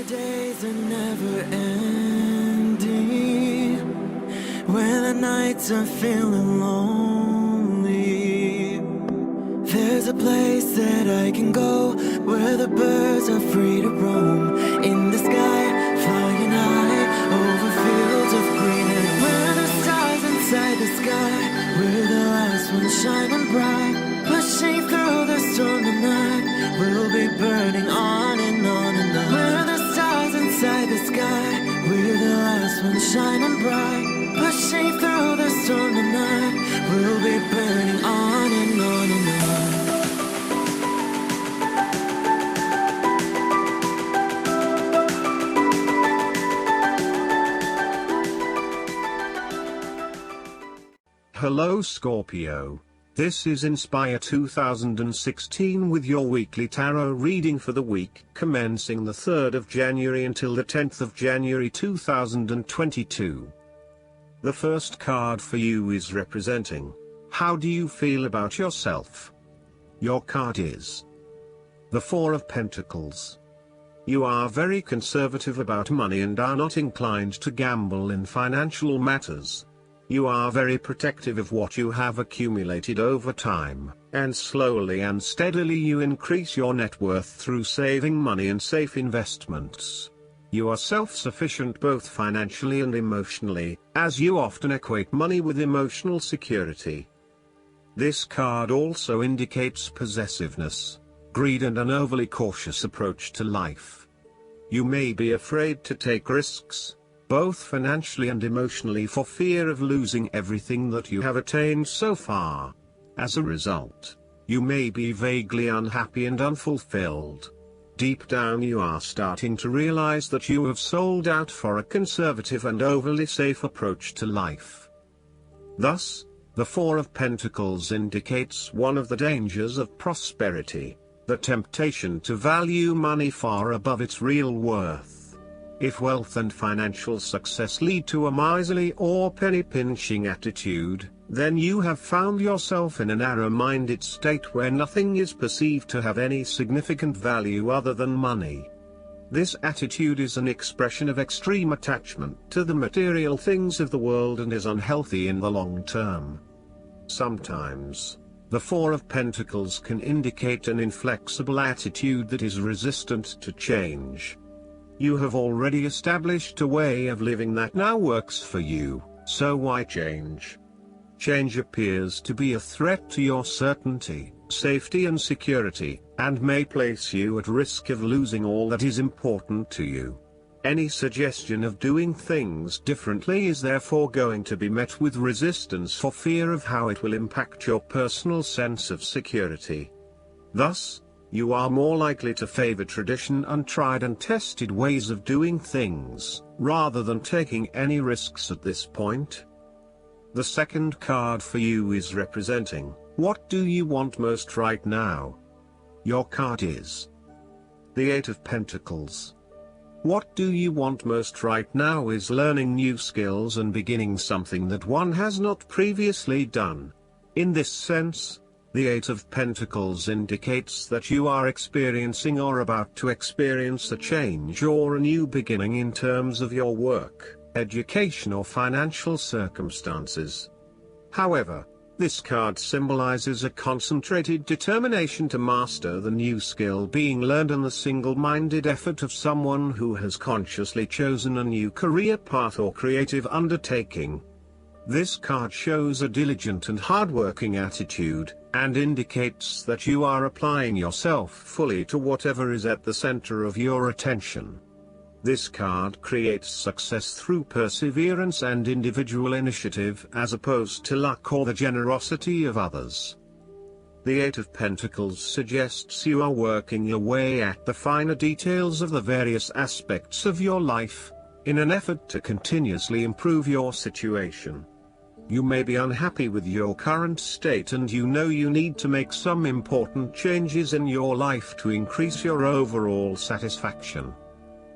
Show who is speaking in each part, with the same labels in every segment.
Speaker 1: days are never ending, when the nights are feeling lonely, there's a place that I can go, where the birds are free to roam, in the sky, flying high, over fields of green, and where the stars inside the sky, we're the last ones shining bright, pushing through the storm tonight, we'll be burning on and on and on. We're the stars inside the sky, we're the last ones shining bright, pushing through the storm tonight, we'll be burning on and on and on.
Speaker 2: Hello Scorpio. This is Inspire 2016 with your weekly tarot reading for the week commencing the 3rd of January until the 10th of January 2022. The first card for you is representing, how do you feel about yourself? Your card is the Four of Pentacles. You are very conservative about money and are not inclined to gamble in financial matters. You are very protective of what you have accumulated over time, and slowly and steadily you increase your net worth through saving money and safe investments. You are self-sufficient both financially and emotionally, as you often equate money with emotional security. This card also indicates possessiveness, greed and an overly cautious approach to life. You may be afraid to take risks, both financially and emotionally, for fear of losing everything that you have attained so far. As a result, you may be vaguely unhappy and unfulfilled. Deep down you are starting to realize that you have sold out for a conservative and overly safe approach to life. Thus, the Four of Pentacles indicates one of the dangers of prosperity, the temptation to value money far above its real worth. If wealth and financial success lead to a miserly or penny-pinching attitude, then you have found yourself in a narrow-minded state where nothing is perceived to have any significant value other than money. This attitude is an expression of extreme attachment to the material things of the world and is unhealthy in the long term. Sometimes, the Four of Pentacles can indicate an inflexible attitude that is resistant to change. You have already established a way of living that now works for you, so why change? Change appears to be a threat to your certainty, safety and security, and may place you at risk of losing all that is important to you. Any suggestion of doing things differently is therefore going to be met with resistance for fear of how it will impact your personal sense of security. Thus, you are more likely to favor tradition and tried and tested ways of doing things, rather than taking any risks at this point. The second card for you is representing, what do you want most right now? Your card is the Eight of Pentacles. What do you want most right now is learning new skills and beginning something that one has not previously done. In this sense, the Eight of Pentacles indicates that you are experiencing or about to experience a change or a new beginning in terms of your work, education or financial circumstances. However, this card symbolizes a concentrated determination to master the new skill being learned and the single-minded effort of someone who has consciously chosen a new career path or creative undertaking. This card shows a diligent and hardworking attitude, and indicates that you are applying yourself fully to whatever is at the center of your attention. This card creates success through perseverance and individual initiative as opposed to luck or the generosity of others. The Eight of Pentacles suggests you are working your way at the finer details of the various aspects of your life, in an effort to continuously improve your situation. You may be unhappy with your current state and you know you need to make some important changes in your life to increase your overall satisfaction.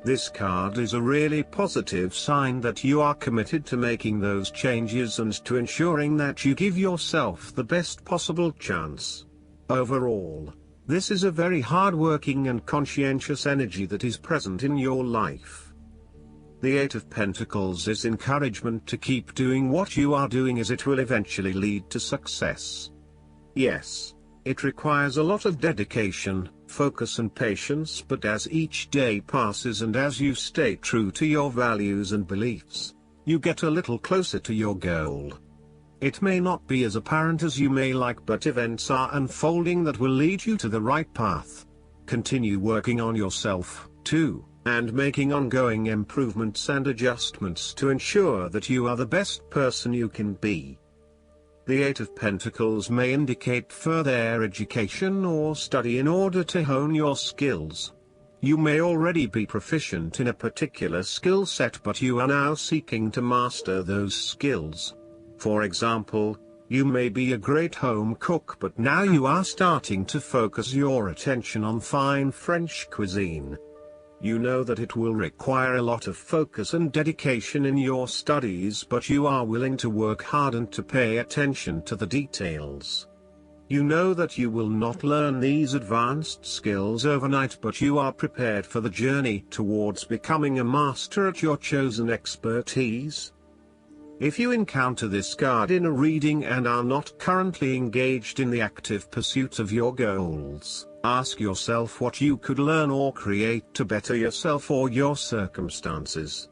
Speaker 2: This card is a really positive sign that you are committed to making those changes and to ensuring that you give yourself the best possible chance. Overall, This is a very hard-working and conscientious energy that is present in your life. The Eight of Pentacles is encouragement to keep doing what you are doing, as it will eventually lead to success. Yes, it requires a lot of dedication, focus and patience, but as each day passes and as you stay true to your values and beliefs, you get a little closer to your goal. It may not be as apparent as you may like, but events are unfolding that will lead you to the right path. Continue working on yourself, too, and making ongoing improvements and adjustments to ensure that you are the best person you can be. The Eight of Pentacles may indicate further education or study in order to hone your skills. You may already be proficient in a particular skill set, but you are now seeking to master those skills. For example, you may be a great home cook, but now you are starting to focus your attention on fine French cuisine. You know that it will require a lot of focus and dedication in your studies, but you are willing to work hard and to pay attention to the details. You know that you will not learn these advanced skills overnight, but you are prepared for the journey towards becoming a master at your chosen expertise. If you encounter this card in a reading and are not currently engaged in the active pursuit of your goals, ask yourself what you could learn or create to better yourself or your circumstances.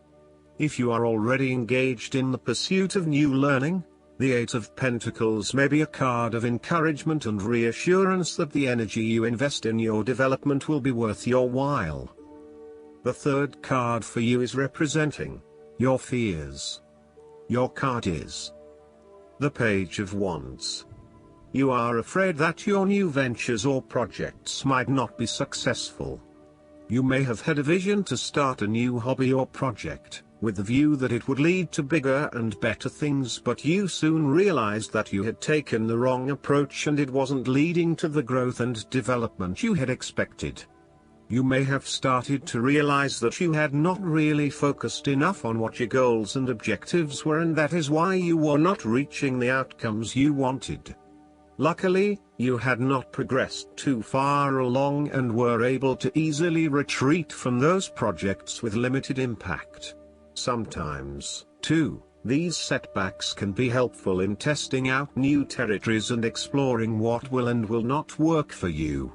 Speaker 2: If you are already engaged in the pursuit of new learning, the Eight of Pentacles may be a card of encouragement and reassurance that the energy you invest in your development will be worth your while. The third card for you is representing your fears. Your card is the Page of Wands. You are afraid that your new ventures or projects might not be successful. You may have had a vision to start a new hobby or project, with the view that it would lead to bigger and better things, but you soon realized that you had taken the wrong approach and it wasn't leading to the growth and development you had expected. You may have started to realize that you had not really focused enough on what your goals and objectives were, and that is why you were not reaching the outcomes you wanted. Luckily, you had not progressed too far along and were able to easily retreat from those projects with limited impact. Sometimes, too, these setbacks can be helpful in testing out new territories and exploring what will and will not work for you.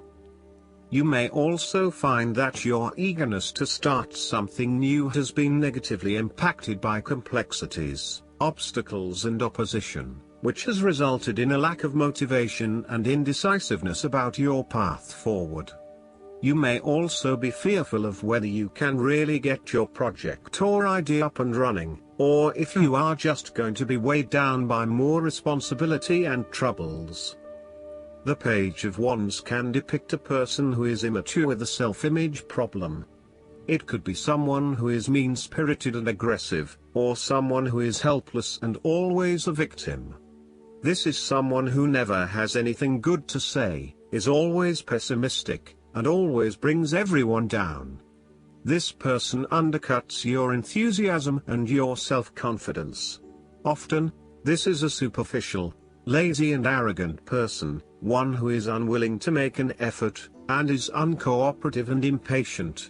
Speaker 2: You may also find that your eagerness to start something new has been negatively impacted by complexities, obstacles and opposition, which has resulted in a lack of motivation and indecisiveness about your path forward. You may also be fearful of whether you can really get your project or idea up and running, or if you are just going to be weighed down by more responsibility and troubles. The Page of Wands can depict a person who is immature with a self-image problem. It could be someone who is mean-spirited and aggressive, or someone who is helpless and always a victim. This is someone who never has anything good to say, is always pessimistic, and always brings everyone down. This person undercuts your enthusiasm and your self-confidence. Often, this is a superficial, lazy and arrogant person, one who is unwilling to make an effort, and is uncooperative and impatient.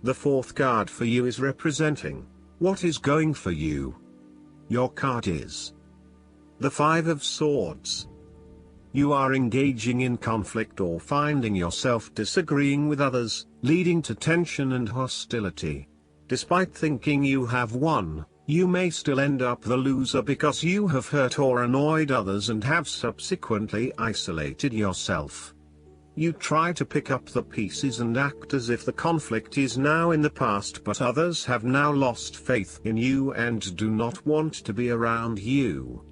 Speaker 2: The fourth card for you is representing what is going for you. Your card is the Five of Swords. You are engaging in conflict or finding yourself disagreeing with others, leading to tension and hostility. Despite thinking you have won, you may still end up the loser because you have hurt or annoyed others and have subsequently isolated yourself. You try to pick up the pieces and act as if the conflict is now in the past, but others have now lost faith in you and do not want to be around you.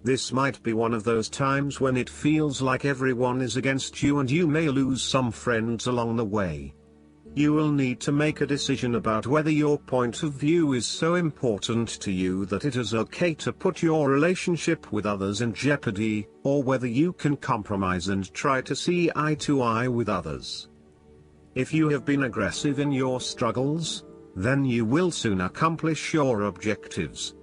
Speaker 2: This might be one of those times when it feels like everyone is against you and you may lose some friends along the way. You will need to make a decision about whether your point of view is so important to you that it is okay to put your relationship with others in jeopardy, or whether you can compromise and try to see eye to eye with others. If you have been aggressive in your struggles, then you will soon accomplish your objectives.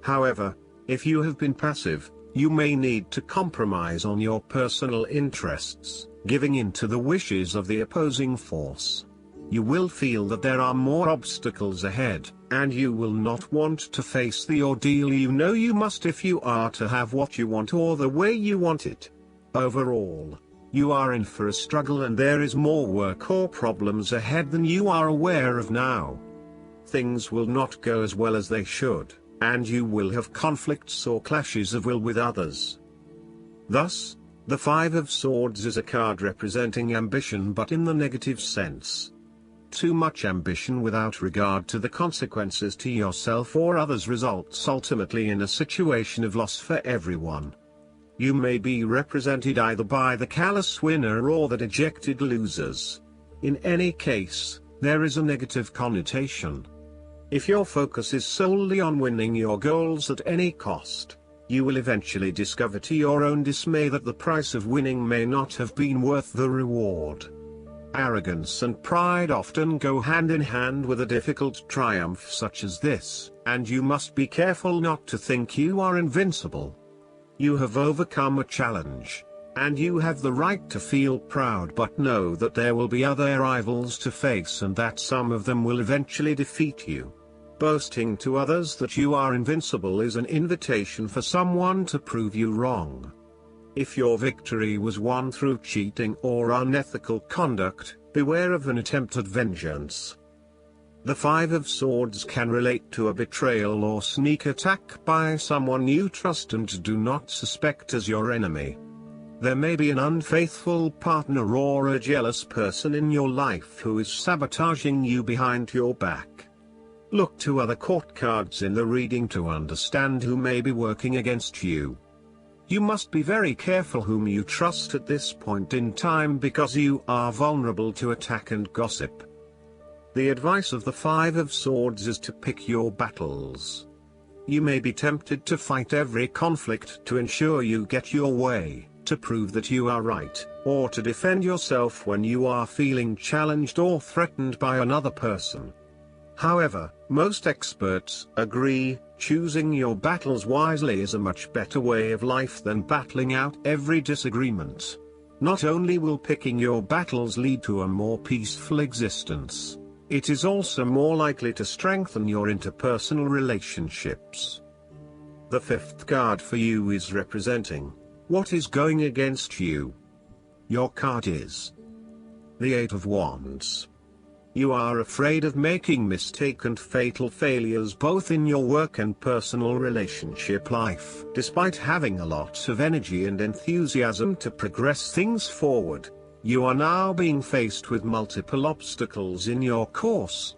Speaker 2: However, if you have been passive, you may need to compromise on your personal interests, giving in to the wishes of the opposing force. You will feel that there are more obstacles ahead, and you will not want to face the ordeal you know you must if you are to have what you want or the way you want it. Overall, you are in for a struggle and there is more work or problems ahead than you are aware of now. Things will not go as well as they should, and you will have conflicts or clashes of will with others. Thus, the Five of Swords is a card representing ambition but in the negative sense. Too much ambition without regard to the consequences to yourself or others results ultimately in a situation of loss for everyone. You may be represented either by the callous winner or the dejected losers. In any case, there is a negative connotation. If your focus is solely on winning your goals at any cost, you will eventually discover to your own dismay that the price of winning may not have been worth the reward. Arrogance and pride often go hand in hand with a difficult triumph such as this, and you must be careful not to think you are invincible. You have overcome a challenge, and you have the right to feel proud, but know that there will be other rivals to face and that some of them will eventually defeat you. Boasting to others that you are invincible is an invitation for someone to prove you wrong. If your victory was won through cheating or unethical conduct, beware of an attempt at vengeance. The Five of Swords can relate to a betrayal or sneak attack by someone you trust and do not suspect as your enemy. There may be an unfaithful partner or a jealous person in your life who is sabotaging you behind your back. Look to other court cards in the reading to understand who may be working against you. You must be very careful whom you trust at this point in time because you are vulnerable to attack and gossip. The advice of the Five of Swords is to pick your battles. You may be tempted to fight every conflict to ensure you get your way, to prove that you are right, or to defend yourself when you are feeling challenged or threatened by another person. However, most experts agree, choosing your battles wisely is a much better way of life than battling out every disagreement. Not only will picking your battles lead to a more peaceful existence, it is also more likely to strengthen your interpersonal relationships. The fifth card for you is representing what is going against you. Your card is the Eight of Wands. You are afraid of making mistakes and fatal failures both in your work and personal relationship life. Despite having a lot of energy and enthusiasm to progress things forward, you are now being faced with multiple obstacles in your course.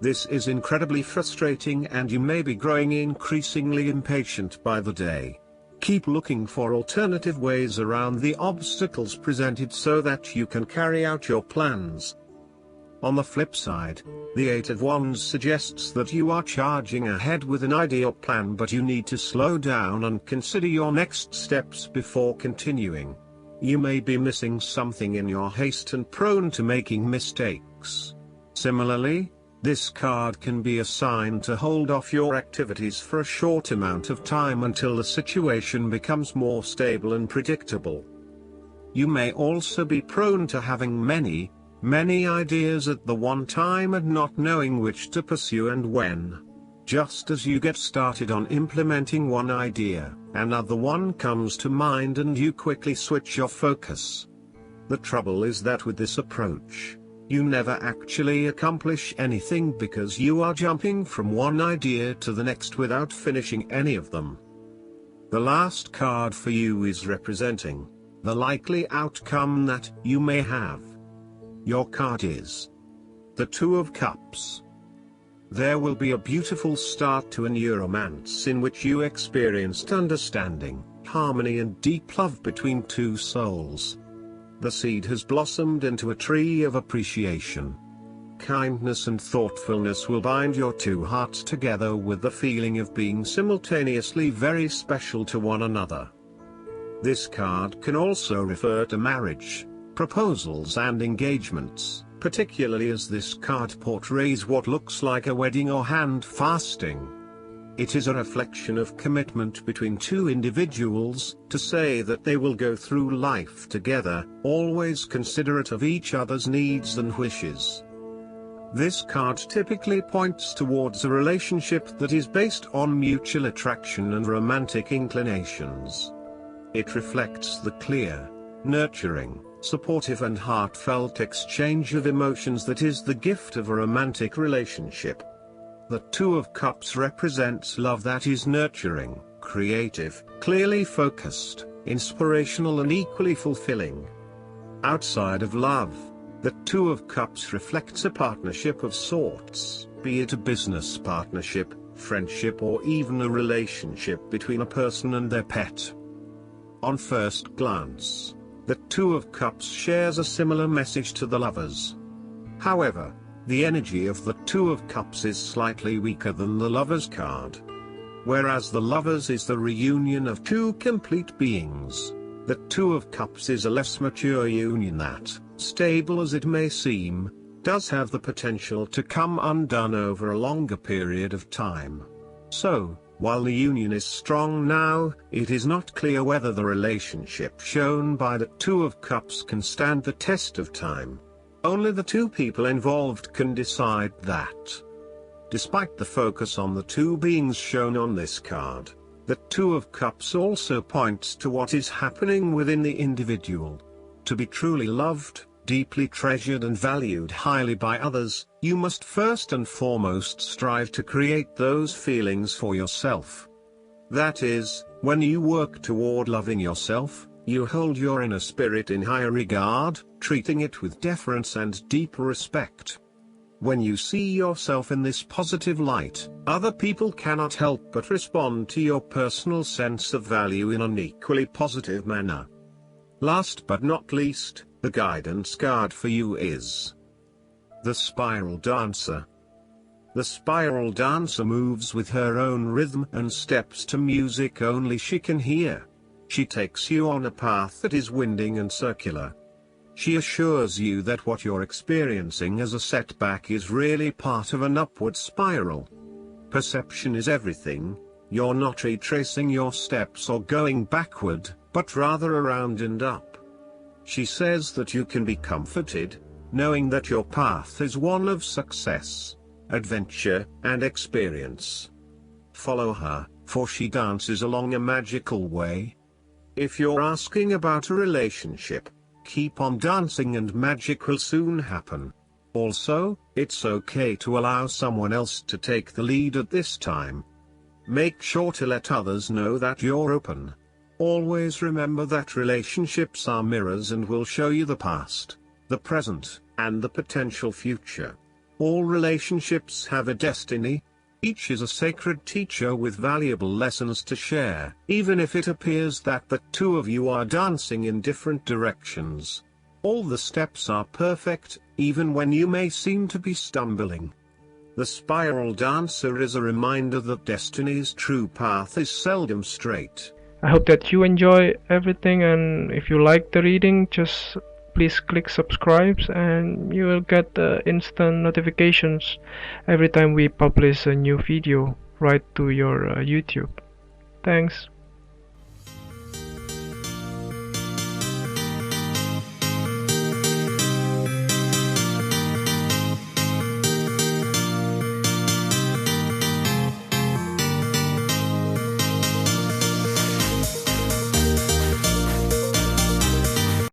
Speaker 2: This is incredibly frustrating and you may be growing increasingly impatient by the day. Keep looking for alternative ways around the obstacles presented so that you can carry out your plans. On the flip side, the Eight of Wands suggests that you are charging ahead with an ideal plan, but you need to slow down and consider your next steps before continuing. You may be missing something in your haste and prone to making mistakes. Similarly, this card can be a sign to hold off your activities for a short amount of time until the situation becomes more stable and predictable. You may also be prone to having many ideas at the one time and not knowing which to pursue and when. Just as you get started on implementing one idea, another one comes to mind and you quickly switch your focus. The trouble is that with this approach, you never actually accomplish anything because you are jumping from one idea to the next without finishing any of them. The last card for you is representing the likely outcome that you may have. Your card is the Two of Cups. There will be a beautiful start to a new romance in which you experienced understanding, harmony and deep love between two souls. The seed has blossomed into a tree of appreciation. Kindness and thoughtfulness will bind your two hearts together with the feeling of being simultaneously very special to one another. This card can also refer to marriage, proposals and engagements, particularly as this card portrays what looks like a wedding or hand fasting. It is a reflection of commitment between two individuals, to say that they will go through life together, always considerate of each other's needs and wishes. This card typically points towards a relationship that is based on mutual attraction and romantic inclinations. It reflects the clear, nurturing, supportive and heartfelt exchange of emotions that is the gift of a romantic relationship. The Two of Cups represents love that is nurturing, creative, clearly focused, inspirational and equally fulfilling. Outside of love, the Two of Cups reflects a partnership of sorts, be it a business partnership, friendship or even a relationship between a person and their pet. On first glance, the Two of Cups shares a similar message to the Lovers. However, the energy of the Two of Cups is slightly weaker than the Lovers card. Whereas the Lovers is the reunion of two complete beings, the Two of Cups is a less mature union that, stable as it may seem, does have the potential to come undone over a longer period of time. So, while the union is strong now, it is not clear whether the relationship shown by the Two of Cups can stand the test of time. Only the two people involved can decide that. Despite the focus on the two beings shown on this card, the Two of Cups also points to what is happening within the individual. To be truly loved, deeply treasured and valued highly by others, you must first and foremost strive to create those feelings for yourself. That is, when you work toward loving yourself, you hold your inner spirit in higher regard, treating it with deference and deep respect. When you see yourself in this positive light, other people cannot help but respond to your personal sense of value in an equally positive manner. Last but not least, the guidance card for you is the Spiral Dancer. The Spiral Dancer moves with her own rhythm and steps to music only she can hear. She takes you on a path that is winding and circular. She assures you that what you're experiencing as a setback is really part of an upward spiral. Perception is everything. You're not retracing your steps or going backward, but rather around and up. She says that you can be comforted, knowing that your path is one of success, adventure, and experience. Follow her, for she dances along a magical way. If you're asking about a relationship, keep on dancing and magic will soon happen. Also, it's okay to allow someone else to take the lead at this time. Make sure to let others know that you're open. Always remember that relationships are mirrors and will show you the past, the present, and the potential future. All relationships have a destiny. Each is a sacred teacher with valuable lessons to share, even if it appears that the two of you are dancing in different directions. All the steps are perfect, even when you may seem to be stumbling. The Spiral Dancer is a reminder that destiny's true path is seldom straight.
Speaker 3: I hope that you enjoy everything, and if you like the reading, just please click subscribe and you will get instant notifications every time we publish a new video right to your YouTube. Thanks.